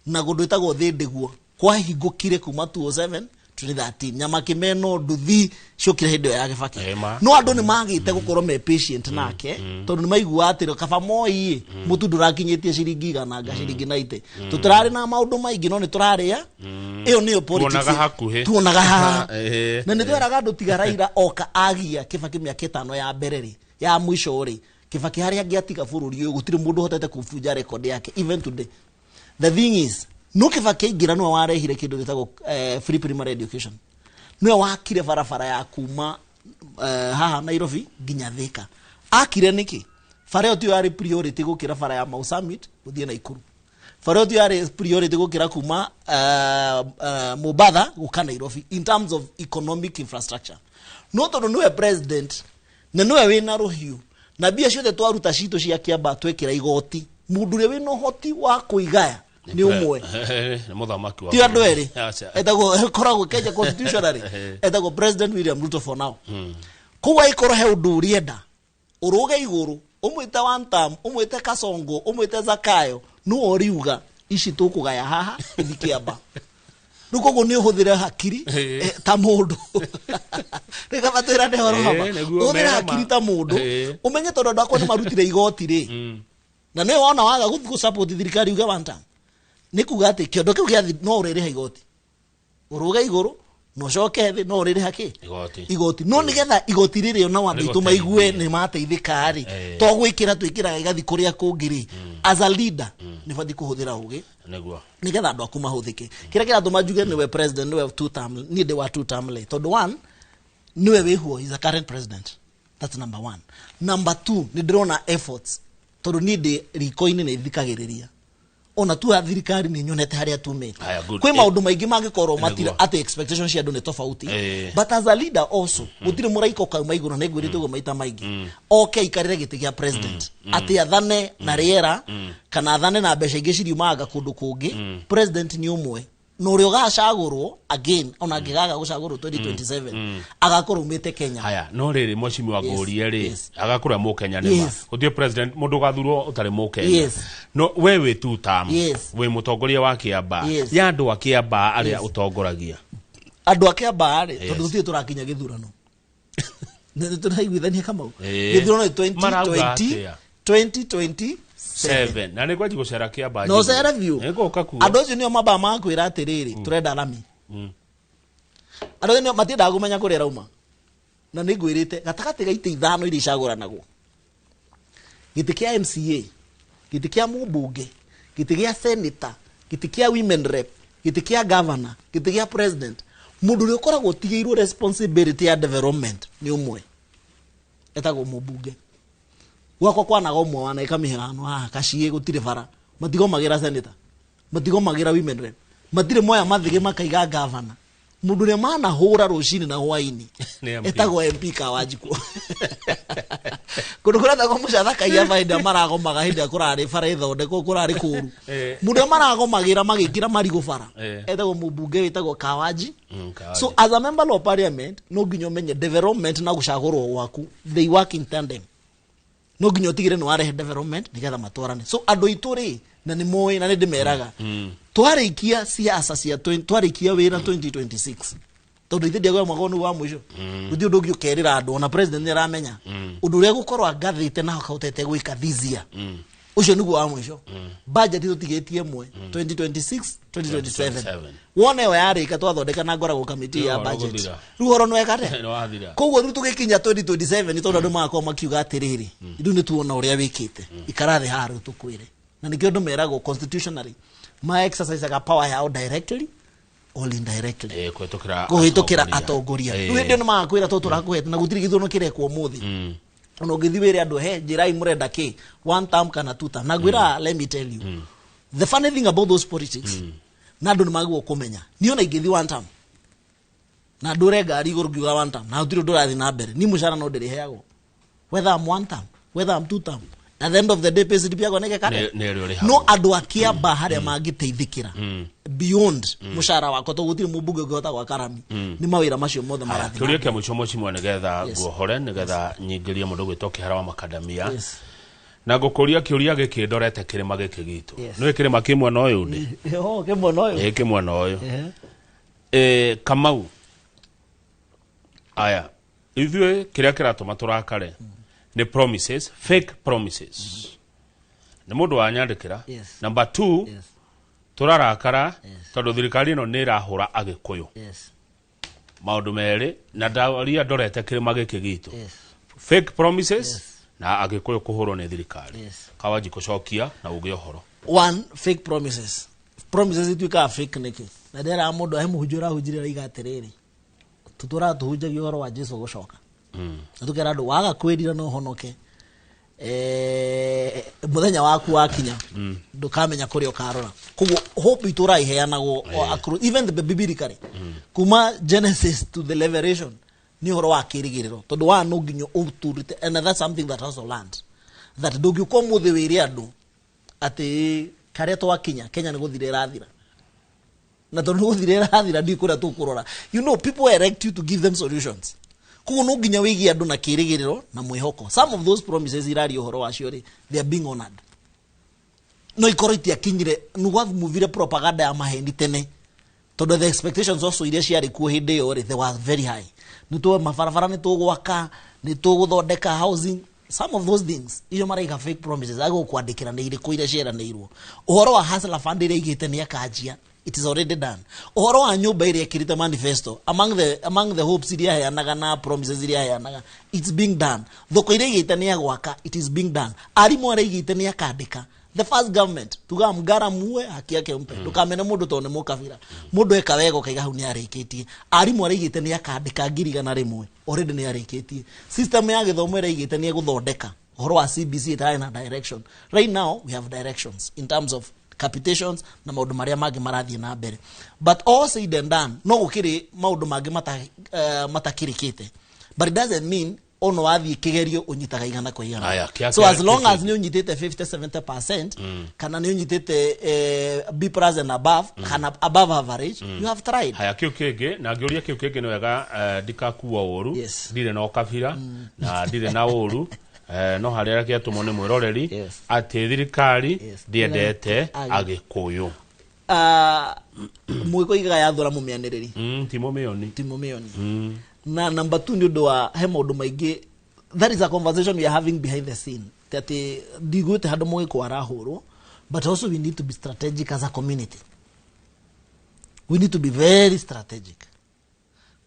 na gundu itagwo thindiguo kwa hingukire kuma 2007 2013 nyama kimeno nduthi ciokire hindi ya Kibaki Ema. no andu ni magite gukorwo me patient nake tondu ni maigua atiro kaba moi mutu ndurakinyitie ciringi igana ciringi 90 tutirari na maundu maingi no ni turaria iyo niyo politics tuonaga haha na ni tweraga andu tiga Raila oka agia Kibaki miaka 5 ya mbere ya mwisho ri Kibaki haria angiatiga bururi uyu gutire mundu hotete kufuja record yake even today. The thing is no Kibaki ingira no warehire kindu gitagwo free primary education no wakire barabara ya kuma haha Nairobi nginya Thika akire niki bara tu yari priority gukira bara ya Mau Summit guthie na Ikuru bara tu yari priority gukira kuma Mubadha guka Nairobi in terms of economic infrastructure no tondu niwe president na niwe wina ruhiu na bia ciothe twaruta cito cia Kiamba twekira igoti mundu ri wina hoti wa kuigaya ni umwe muthamaki wa ti andu eri etago koragwo Kenya constitutionally etago President William Ruto for now kuwa ikoro he undu urienda uruge iguru umwite one term umwite Kasongo umwite Zakayo no oriuga ici tukugaya haha ithikiamba nuko ni uhuthire hakiri ta mundu reka batira ne horohama uhuthire hakiri ta mundu umenye tondu ndakwa ni marutire igoti ri na ne wona waga guthiku support thirikari uga one term nikuga ati kiondo kiu giathi no urire igoti uruga iguru no coke thi no urire haki igoti no nigetha igoti riri ona wandu itu maigue ni mateithika ari to gwikira twikira igathi kuria kungiri as a leader ni fadi kuhuthira ugi neguo nigetha andu aku mahuthike kira tuma njuge niwe president niwe 2 term ni de wa 2 term le tondu one niwe wihuo is a current president that's number 1 number 2 ni ndrona efforts tondu ni de rikoini ni thikagiriria ona tu thirikari ni nyonete haria tumete kwi maundu maingi mangikorwo matira at expectations cia andu ni tofauti but as a leader also gutire muraiko kauma iguru na igwirite go maita maingi okay ikarire giti gia president ati athane na riera kana athane na mbeca ingi ciriumaga kundu kungi president ni umwe no ri ugacagurwo again ona ngigaga gucagurwo 2027 agakorwo umite Kenya haya no riri mwashimi wa gorie ri agakorwo mu Kenya nima uthie president mundu gathurwo utari mu Kenya no wewe tu tam we mutongoria wa Kiamba ya andu a Kiamba aria utongoragia andu a Kiamba ari tondu thie turakinya githurano ne turaiguithania kama githurano 2027 na ni kwaji gucera Kiamba no cera view andu acio nio maba makwira atiriri turenda rami andu nio matinda gumenya kurera uma na ni ngwirite gatagati ga ite ithano iri caguranago giti kia MCA giti kia mubunge giti kia senator giti kia women rep giti kia governor giti kia president mundu ri ukoragwo tigiirwo responsibility ya development ni umwe etago mubunge gwakwa kwanaga umwe wana ikamihano kacie gutire bara matigo magira senator matigo magira women rep matire moya mathige makaiga governor mundu ne mana hura rucini na hwaini etago MP Kawajiko kunukura ta komuca kaia mahinda marago magahinda kurari bara ithonde ko kurari kuru mundu marago magira magikira marigo bara etago mubunge wetagwo Kawaji so as a member of parliament no ginyo menye development na gucagurwo waku they work in tandem no ginyo tigire no arehe development nigetha matwarane so andu ituri na ni moy na ni ndimeraga twarikia siasa cia twarikia wira 2026 tondu ithe ndiagwa magonu wa mwisho uthi undu ngio kerira andu ona president ni aramenya undu uria gukorwo agathite na akautete gwika this year ucio niguo wa mwisho budget tutigetie mwe 2026 2027 wone we arika twathondeka na ngora go committee ya budget ruhoro no ekate koguo ru tugikinya 2027 tondu andu makwa makiuga atiriri ndu ni tuona uria wikite ikarathi haru tukwire na nikio ndu merago constitutionally ma exercise aga power yao directly or indirectly kuhitukira atongoria ndu ndio makwira to turakuhete na gutiri githono kirekwo muthi ono githiwire andu he jirai murenda ki one term kana two term nagwira let me tell you the funny thing about those politics na andu nimagwo kumenya niona igithi one term na ndure ngari iguru ngiuga one term na utiri ndurathi na mbere ni mushara no ndiri heago whether I'm one term whether I'm two term at the end of the day pesi dipiago neke kare no andu a Kiamba haria mangiteithikira beyond mushara wako to gutiri mubunge ngota gwa Karami ni mawira macio mothe marathi turie ke mucho mochimwe negetha guohore negetha nyingirie mundu gwitoke hara wa makadamia na gukuria kiuria giki ndorete kirima giki gitu no kirima kimwe no uyu ndi kimwe no uyu kimwe no uyu Kamau aya ithuĩ kĩrĩa kĩratũma tũrakare nĩ promises, fake promises. Nĩ mũndũ wanyandĩkĩra. Number 2, tũrarakara tondũ thirikari ĩno nĩ ĩrahũra Agĩkũyũ. Maũndũ merĩ na ndaria ndorete kĩrĩma gĩkĩ gitũ. Fake promises na Agĩkũyũ kũhũrwo nĩ thirikari. Kawanji kũcokia na uge ũhoro. One, fake promises. Promises ituĩkaga fake nĩkĩ? Na ndĩra mũndũ ahe mũhunjia ũrahunjĩria oiga atĩrĩrĩ, tũtũra tũhunjagia ũhoro wa Jesũ gũcoka. Na tũkera andũ waga kwĩrira no honoke. Mũthenya waku wakinya ndũkamenya kũrĩa ũkarora. Koguo hope itũra iheanagwo even the biblically. Kuma Genesis to the Revelation ni ũhoro wa kĩrĩgĩrĩro. Tondũ wa no nginya ũturite, and that's something that also learned. That ndũngĩũka mũthĩ wĩre andũ atĩ karĩa twakinya Kenya nĩ gũthire rathira. Na tondũ gũthire rathira ndi kũrĩa tũkũrora. You know, people elect you to give them solutions. Koguo no nginya wĩgie andũ na kĩrĩgĩrĩro na mwĩhoko. Some of those promises irari ũhoro wacio rĩ, they are being honored. No ikorwo itiakinyire nũgwathumuvire propaganda ya mahendi tene. Tondũ the expectations also iria ciarĩ kuo hĩndĩ ĩyo rĩ, they were very high. Nĩtũ mabarabara nĩtũgwaka, nĩtũgũthondeka housing. Some of those things, iyo maraiga fake promises, ago kwandĩkĩra nĩ irĩkũ iria ciĩranĩirwo. Ũhoro wa Hustler Fund iria igĩte nĩ akanjia, it is already done. Ũhoro wa nyũmba iria ĩkĩrĩte manifesto, among the hopes iria heanaga na promises iria heanaga, it's being done. Thoko iria igĩte nĩ agwaka, it is being done. Arimũ arĩa igĩte nĩ akandĩka. The first government, tuga mgara muwe haki yake mpe. Ndukamene mũndũ tondũ nĩ mũkabira. Mũndũ eka wego kaiga hau nĩ arĩkĩtie. Arimũ arĩa igĩte nĩ akandĩka ngiri na rĩmwe. Already nĩ arĩkĩtie. System ya gĩthomo ĩrĩa igĩte nĩ gũthondeka. Ũhoro wa CBC ĩtarĩ na direction. Right now we have directions in terms of capitations na maũndũ marĩa mangĩ marathiĩ na mbere. But all said and done, no gũkĩrĩ maũndũ mangĩ matakĩrĩkĩte. But it doesn't mean ono wathiĩ kĩgerio ũnyitaga igana kwa igana. So as long as nĩ ũnyitĩte 50-70%, kana nĩ ũnyitĩte B+ and above, kana above average, you have tried. Haya kĩu kĩngĩ, na ngĩũria kĩu kĩngĩ nĩ wega ndikakuua ũru, ndirĩ na ũkabira, na ndirĩ na ũru, no harĩa kĩatũmwo nĩ mwĩroreri, atĩ thirikari ndĩendete Agĩkũyũ. Mũgĩkũigaga yathũra mũmĩanĩrĩri. Timo Mĩoni. Na number 2 nĩ ũndũ wa he maũndũ maingĩ, that is a conversation we are having behind the scene. That ndigwĩte handũ mũgĩkũ arahũrwo, but also we need to be strategic as a community. We need to be very strategic.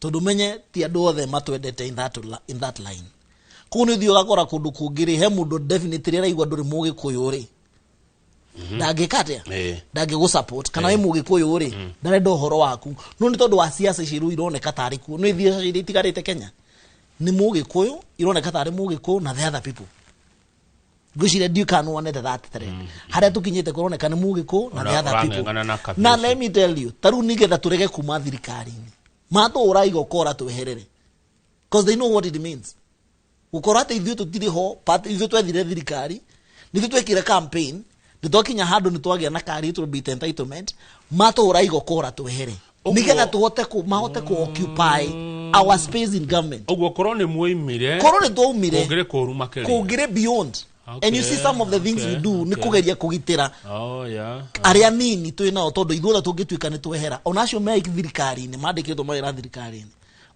Tondũ menye ti andũ othe matwendete in that line. Koguo nĩ ũthiĩ ũgakora kũndũ kũngĩ rĩ, he mũndũ definitely araigua ndũrĩ mũgĩkũyũ rĩ, ndangĩka atĩa, ndangĩgũsupport, kana wĩ mũgĩkũyũ rĩ, ndarenda ũhoro waku. No nĩ tondũ wa siasa ici rĩu ironeka tarĩ kuo, no ithiĩ iria itigarĩte Kenya nĩ mũgĩkũyũ, ironeka tarĩ mũgĩkũyũ na the other people. Ngwĩciria ndiũkanonete that thread. Harĩa tũkinyĩte kũroneka nĩ mũgĩkũyũ na the other people. Na let me tell you, tarũ nĩgetha tũrege kuma thirikari-inĩ, matũũra igokora twĩherere, because they know what it means. Gũkorwo atĩ ithuĩ tũtirĩ ho, ithuĩ twethire thirikari, nithuĩ twekire campaign, nĩtwakinya handũ nĩtwagĩa na career bit entitlement, matũũra igokora twĩhere, nĩgetha mahote occupy our space in government. Ũguo korwo nĩ muoimire, korwo nĩ twaumire, kũngĩrĩ kũru makĩria, kũngĩrĩ beyond. And you see some of the things we do nĩ kũgeria kũgitĩra arĩa nini twĩ nao, tondũ ithuothe tũngĩtuĩka nĩ twehera. Onacio me thirikari-inĩ, mandĩkĩtwo mawĩra thirikari-inĩ,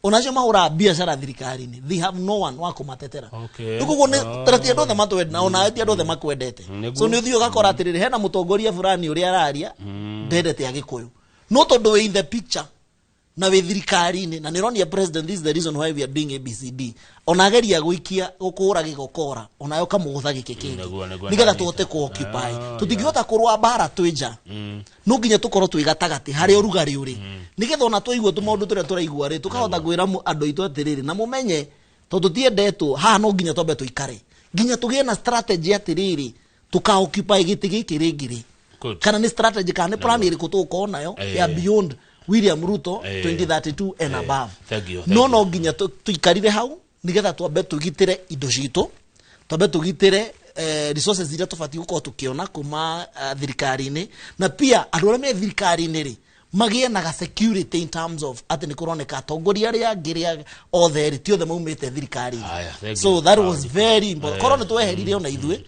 onacio mahũra biacara thirikari-inĩ, they have no one wa kũmatetera. Koguo nĩ ti andũ othe matwenda, ona ti andũ othe makwendete. So nĩ ũthiĩ ũgakora atĩrĩrĩ, hena mũtongoria fulani ũrĩa araria ndendete Agĩkũyũ, no tondũ wĩ in the picture na wĩ thirikari-inĩ, na nĩronia president, this is the reason why we are doing ABCD, ona ageria gũikia gũkũra gĩgokora, onayo kamũgũtha gĩkĩ kĩngĩ, nĩgetha tũhote kũ-occupy. Tũtingĩhota kũrũa mbara twĩ nja, no nginya tũkorwo twĩ gatagatĩ harĩa ũrugarĩ ũrĩ, nĩgetha ona tũigua tũmaũndũ tũrĩa tũraigua rĩ, tũkahota kwĩra andũ aitũ atĩrĩrĩ, na mũmenye tondũ tiendetwo haha, no nginya twambe tũikare, nginya tũgĩe na strategy atĩrĩrĩ, tũka-occupy gĩtĩ gĩkĩ rĩngĩ rĩ, kana nĩ strategy, kana nĩ plan ĩrĩkũ tũgũkorwo nayo ya beyond William Ruto 2032 and above. No nginya tuikarire hau nigetha twambe tugitire indo citũ, twambe tugitire resources iria tũbatiĩ gũkorwo tũkĩona kuma thirikari-inĩ, na pia andũ arĩa me thirikari-inĩ rĩ, magie na security in terms of ati ni kuroneka atongoria aria angiria othe ri ti othe maumite thirikari. So that was very important. Korona tweherire ona ithwe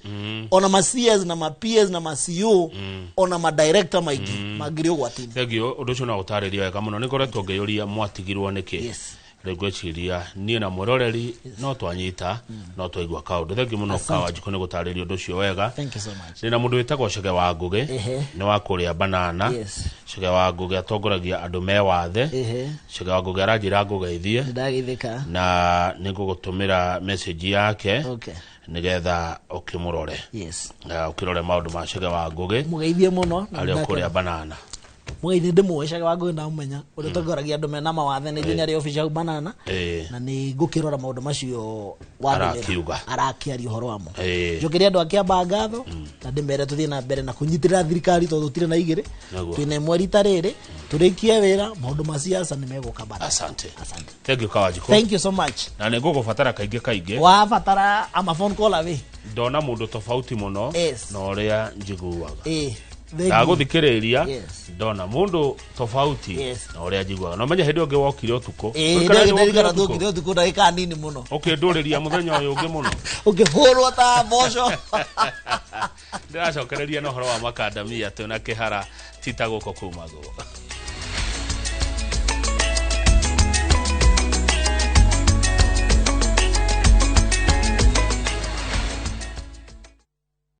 ona ma CS na ma PS na ma CEO ona ma director maigi magiri ugwatini. Thegio undu ucio na utariria wega muno nikoretwo ngeyuria mwatigirwo niki. Yes. Regwechiria nie na muroreri no twanyita no twaigwa kaundu. Thegio muno Kawanjiko ni gutariria undu ucio wega. Thank you so much. Ni na mundu witagwo Chege wa Ngugi ni wa kuria banana. Yes. Chege wa Ngugi atongoragia andu me wathe. Chege wa Ngugi aranjira ngugeithie. Ndageithika. Na nigugutumira message yake. Okay. Nigetha ukimurore. Yes. Ukirore maundu ma Chege wa Ngugi. Mugeithie muno. Ari kuria banana. Mugeithie ndimweshaga wa Ngugi na umenya uri tongoragia andu mena mawathe ni nginya ri official banana. Na ni ngukirora maundu macio arakiaria uhoro wamo. Njukiria andu akiamba ngatho na ndimere tuthie na mbere na kunyitirira thirikari tondu tutire na igiri. Twine mweri tariri turikie wira maundu ma siasa ni meguka bana. Asante. Thank you Kawanjiko. Thank you so much. Na nigugubatara kaingi. Wa fatara ama phone call awe. Ndona mundu tofauti muno na uria njiguaga. Ndaguthikiriria ndona mundu tofauti na uria njiguaga. No menya hindi ungi wokire utuko. Ndikara tukire utuko ndagika nini muno. Nduriria muthenya uyu ungi muno. Ukihurwo ta mboco. Ndiracokereria no horo wa makandamia tu na kihara tita guko kumago.